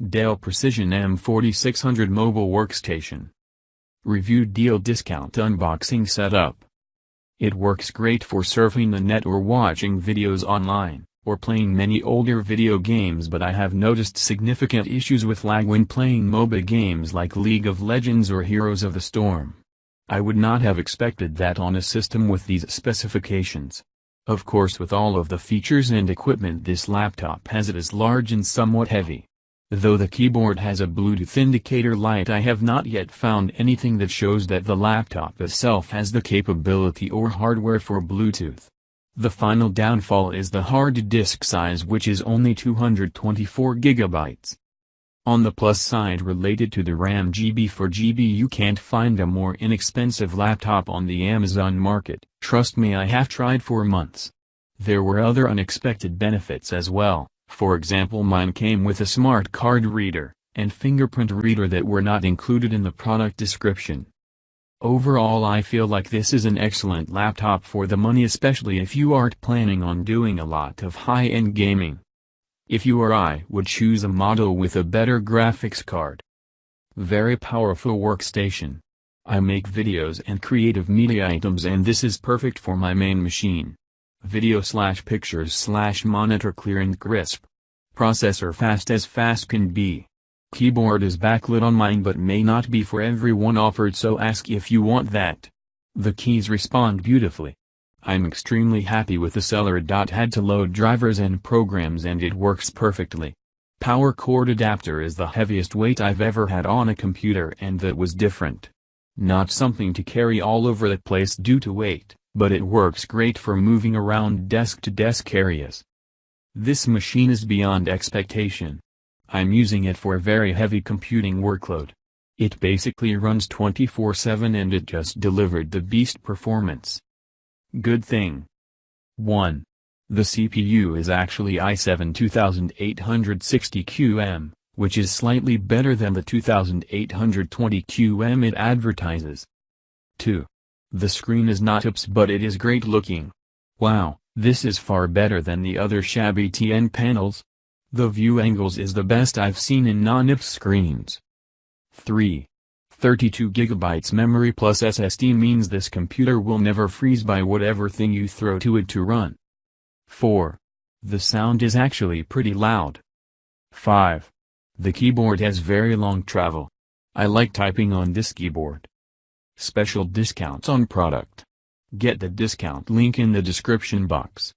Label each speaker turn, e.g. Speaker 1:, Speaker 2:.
Speaker 1: Dell Precision M4600 Mobile Workstation. Reviewed deal discount unboxing setup. It works great for surfing the net or watching videos online, or playing many older video games, but I have noticed significant issues with lag when playing MOBA games like League of Legends or Heroes of the Storm. I would not have expected that on a system with these specifications. Of course, with all of the features and equipment this laptop has, it is large and somewhat heavy. Though the keyboard has a Bluetooth indicator light, I have not yet found anything that shows that the laptop itself has the capability or hardware for Bluetooth. The final downfall is the hard disk size, which is only 224 GB. On the plus side, related to the RAM GB for GB, you can't find a more inexpensive laptop on the Amazon market. Trust me, I have tried for months. There were other unexpected benefits as well. For example, mine came with a smart card reader and fingerprint reader that were not included in the product description. Overall, I feel like this is an excellent laptop for the money, especially if you aren't planning on doing a lot of high-end gaming. If you or I would choose a model with a better graphics card. Very powerful workstation. I make videos and creative media items, and this is perfect for my main machine. Video/pictures/monitor clear and crisp. Processor fast as fast can be. Keyboard is backlit on mine but may not be for everyone offered, so ask if you want that. The keys respond beautifully. I'm extremely happy with the seller. Had to load drivers and programs and it works perfectly. Power cord adapter is the heaviest weight I've ever had on a computer, and that was different. Not something to carry all over the place due to weight, but it works great for moving around desk-to-desk areas. This machine is beyond expectation. I'm using it for a very heavy computing workload. It basically runs 24/7 and it just delivered the beast performance. Good thing. 1. The CPU is actually i7 2820QM, which is slightly better than the 2820QM it advertises. 2. The screen is not IPS, but it is great looking. Wow, this is far better than the other shabby TN panels. The view angles is the best I've seen in non-IPS screens. 3. 32 GB memory plus SSD means this computer will never freeze by whatever thing you throw to it to run. 4. The sound is actually pretty loud. 5. The keyboard has very long travel. I like typing on this keyboard. Special discounts on product. Get the discount link in the description box.